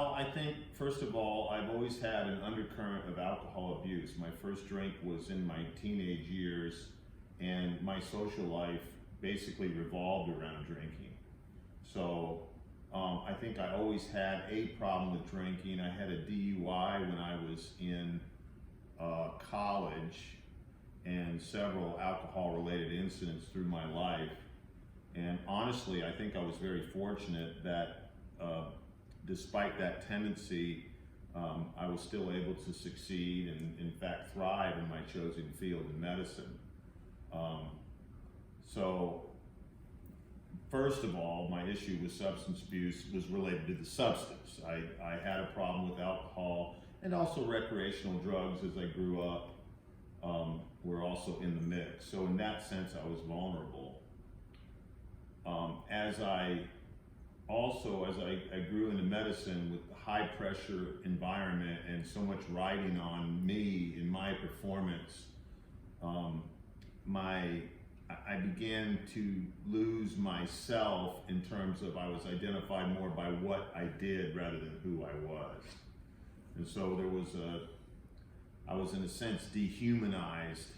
Well, I think, first of all, I've always had an undercurrent of alcohol abuse. My first drink was in my teenage years, and my social life basically revolved around drinking. So I think I always had a problem with drinking. I had a DUI when I was in college, and several alcohol-related incidents through my life. And honestly, I think I was very fortunate that despite that tendency, I was still able to succeed and in fact thrive in my chosen field in medicine. So first of all, my issue with substance abuse was related to the substance. I had a problem with alcohol and also recreational drugs as I grew up were also in the mix. So in that sense, I was vulnerable. As I grew into medicine with the high pressure environment and so much riding on me in my performance, I began to lose myself in terms of I was identified more by what I did rather than who I was. And so I was in a sense dehumanized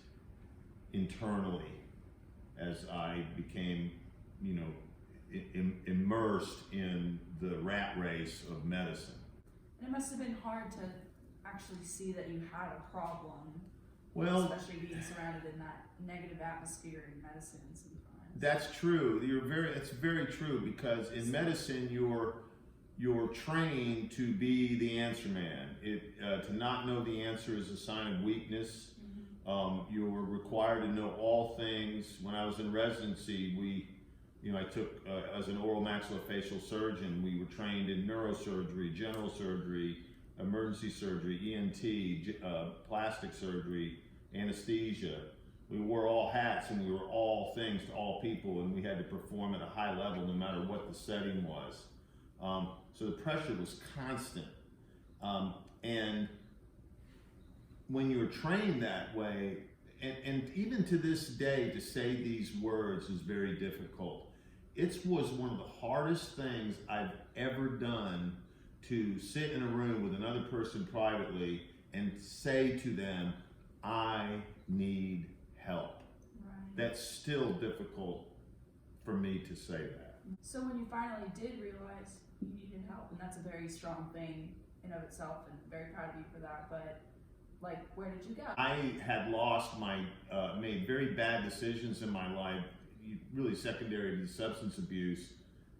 internally as I became, immersed in the rat race of medicine. And it must have been hard to actually see that you had a problem, well, especially being surrounded in that negative atmosphere in medicine sometimes. That's true. It's very true, because in medicine you're trained to be the answer man. To not know the answer is a sign of weakness. You're required to know all things. When I was in residency, I took, as an oral maxillofacial surgeon, we were trained in neurosurgery, general surgery, emergency surgery, ENT, plastic surgery, anesthesia. We wore all hats and we were all things to all people, and we had to perform at a high level no matter what the setting was. So the pressure was constant. And when you're trained that way, and even to this day, to say these words is very difficult. It was one of the hardest things I've ever done, to sit in a room with another person privately and say to them, I need help. Right. That's still difficult for me to say that. So when you finally did realize you needed help, and that's a very strong thing in of itself, and very proud of you for that, but where did you go? I had lost made very bad decisions in my life, really secondary to substance abuse,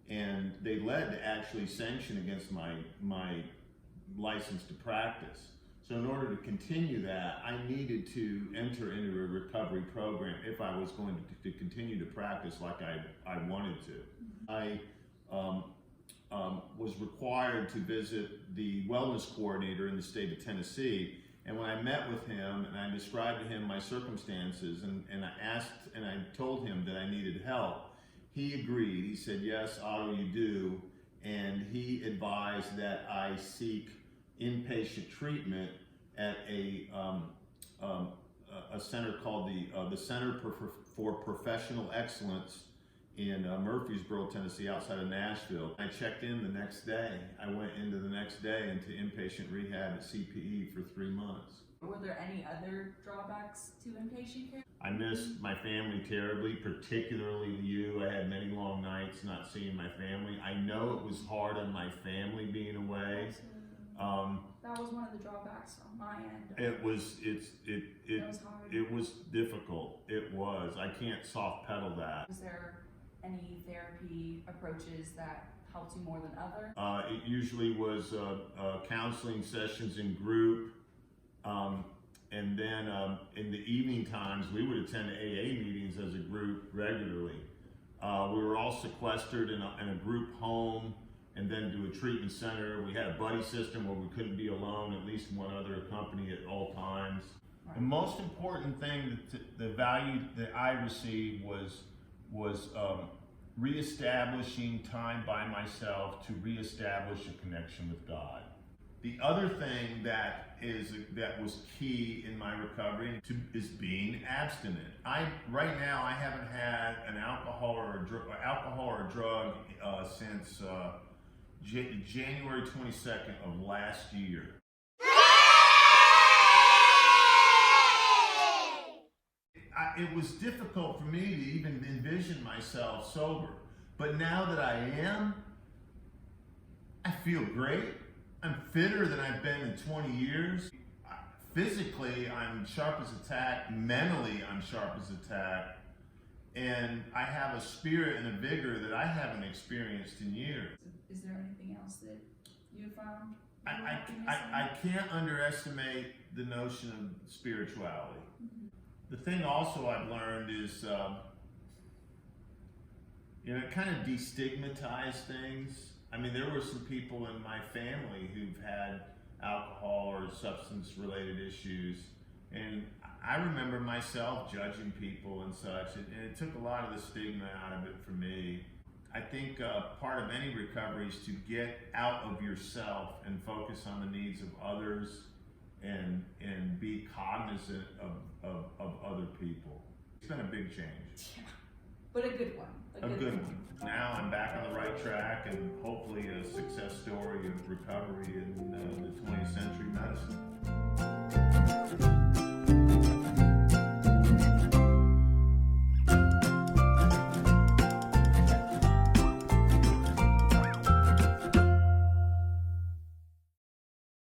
and they led to actually sanction against my license to practice. So in order to continue that, I needed to enter into a recovery program if I was going to continue to practice like I wanted to. I was required to visit the wellness coordinator in the state of Tennessee. And when I met with him and I described to him my circumstances and I told him that I needed help, he agreed. He said, yes, Otto, you do. And he advised that I seek inpatient treatment at a center called the Center for Professional Excellence in Murfreesboro, Tennessee, outside of Nashville. I checked in the next day. I went into the next day into inpatient rehab at CPE for 3 months. Were there any other drawbacks to inpatient care? I missed my family terribly, particularly you. I had many long nights not seeing my family. I know it was hard on my family being away. That was one of the drawbacks on my end. It was hard. It was difficult. It was. I can't soft pedal that. Was there any therapy approaches that helped you more than others? It usually was counseling sessions in group, and then in the evening times we would attend AA meetings as a group regularly. We were all sequestered in a group home, and then to a treatment center. We had a buddy system where we couldn't be alone, at least one other accompany at all times. Right. The most important thing, the value that I received was reestablishing time by myself to reestablish a connection with God. The other thing that was key in my recovery is being abstinent. Right now I haven't had an alcohol or a drug since January 22nd of last year. It was difficult for me to even envision myself sober. But now that I am, I feel great. I'm fitter than I've been in 20 years. Physically, I'm sharp as a tack. Mentally, I'm sharp as a tack. And I have a spirit and a vigor that I haven't experienced in years. Is there anything else that you found? I can't underestimate the notion of spirituality. Mm-hmm. The thing also I've learned is, kind of destigmatize things. I mean, there were some people in my family who've had alcohol or substance-related issues, and I remember myself judging people and such, and it took a lot of the stigma out of it for me. I think part of any recovery is to get out of yourself and focus on the needs of others and be cognizant of other people. It's been a big change. Yeah, but a good one. A good one. Now I'm back on the right track and hopefully a success story of recovery in the 20th century medicine.